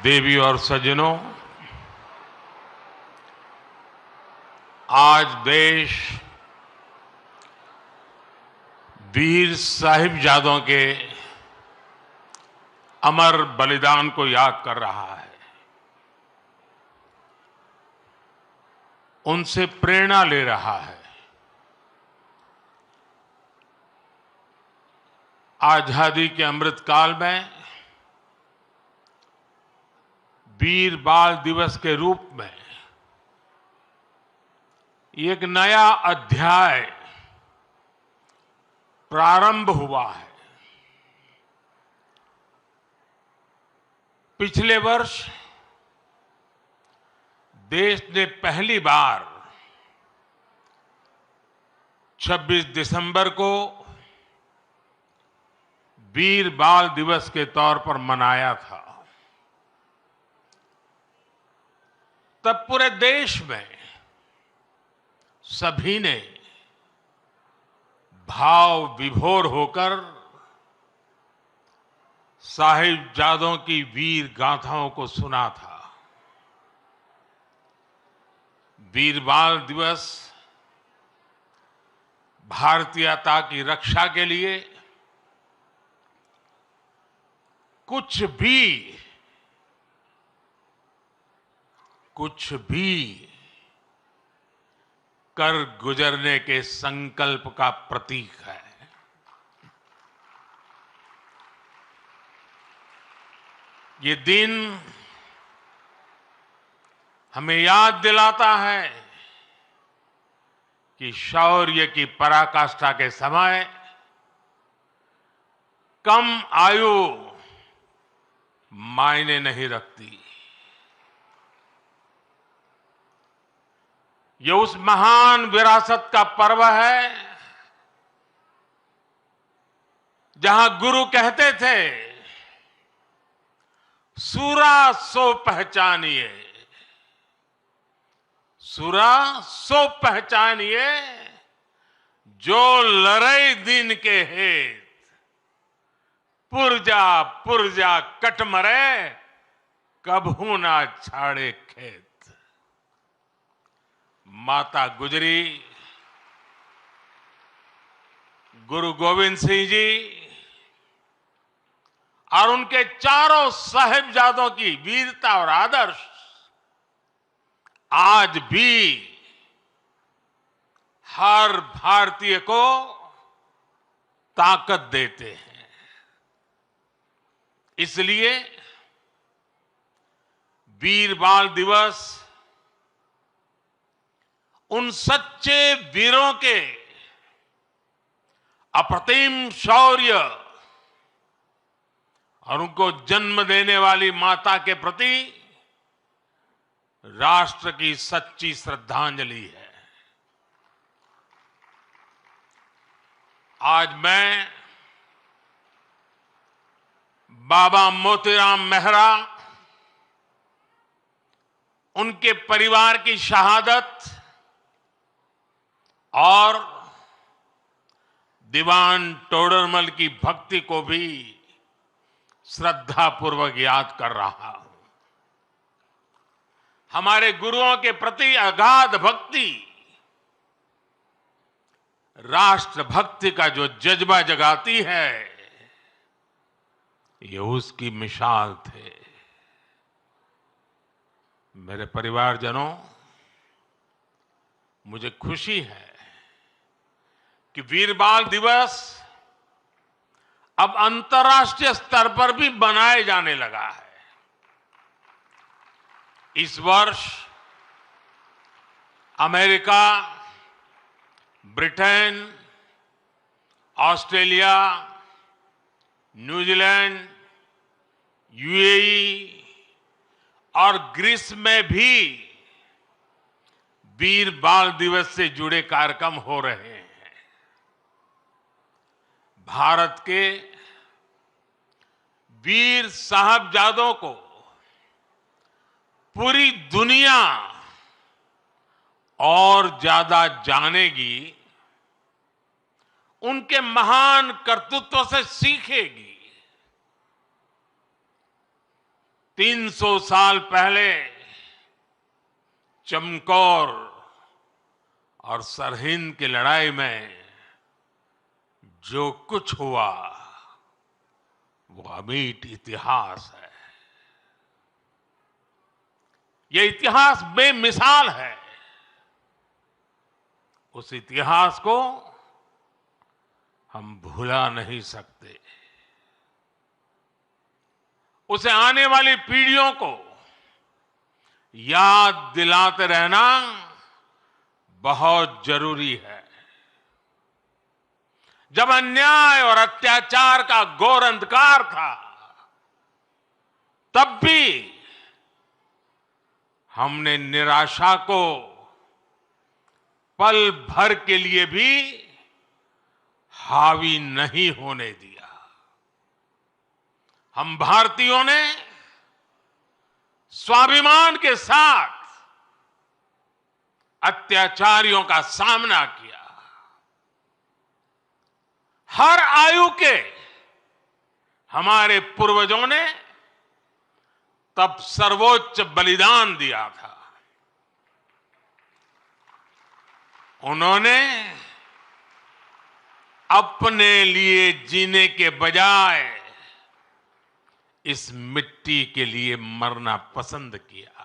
देवी और सज्जनों, आज देश वीर साहिबजादों के अमर बलिदान को याद कर रहा है। उनसे प्रेरणा ले रहा है। आजादी के अमृत काल में वीर बाल दिवस के रूप में एक नया अध्याय प्रारंभ हुआ है। पिछले वर्ष देश ने पहली बार 26 दिसंबर को वीर बाल दिवस के तौर पर मनाया था। तब पूरे देश में सभी ने भाव विभोर होकर साहिबजादों की वीर गाथाओं को सुना था। वीर बाल दिवस भारतीयता की रक्षा के लिए कुछ भी कर गुजरने के संकल्प का प्रतीक है। ये दिन हमें याद दिलाता है कि शौर्य की पराकाष्ठा के समय कम आयु मायने नहीं रखती। ये उस महान विरासत का पर्व है जहां गुरु कहते थे, सूरा सो पहचानिए, सूरा सो पहचानिए, जो लड़ई दिन के हेत, पुरजा पुरजा कट मरे, कभू ना छाड़े खेत। माता गुजरी, गुरु गोविंद सिंह जी और उनके चारों साहिबजादों की वीरता और आदर्श आज भी हर भारतीय को ताकत देते हैं। इसलिए वीर बाल दिवस उन सच्चे वीरों के अप्रतिम शौर्य और उनको जन्म देने वाली माता के प्रति राष्ट्र की सच्ची श्रद्धांजलि है। आज मैं बाबा मोतीराम मेहरा, उनके परिवार की शहादत और दीवान टोडरमल की भक्ति को भी श्रद्धापूर्वक याद कर रहा हूं। हमारे गुरुओं के प्रति अगाध भक्ति राष्ट्र भक्ति का जो जज्बा जगाती है, ये उसकी मिसाल थे। मेरे परिवारजनों, मुझे खुशी है कि वीर बाल दिवस अब अंतर्राष्ट्रीय स्तर पर भी मनाए जाने लगा है। इस वर्ष America, Britain, Australia, New Zealand, UAE और ग्रीस में भी वीर बाल दिवस से जुड़े कार्यक्रम हो रहे हैं। भारत के वीर साहिबजादों को पूरी दुनिया और ज्यादा जानेगी, उनके महान कर्तृत्व से सीखेगी। 300 साल पहले चमकौर और सरहिंद की लड़ाई में जो कुछ हुआ वो अमिट इतिहास है। ये इतिहास बेमिसाल है। उस इतिहास को हम भुला नहीं सकते। उसे आने वाली पीढ़ियों को याद दिलाते रहना बहुत जरूरी है। जब अन्याय और अत्याचार का घोर अंधकार था, तब भी हमने निराशा को पल भर के लिए भी हावी नहीं होने दिया। हम भारतीयों ने स्वाभिमान के साथ अत्याचारियों का सामना किया। हर आयु के हमारे पूर्वजों ने तब सर्वोच्च बलिदान दिया था। उन्होंने अपने लिए जीने के बजाय इस मिट्टी के लिए मरना पसंद किया।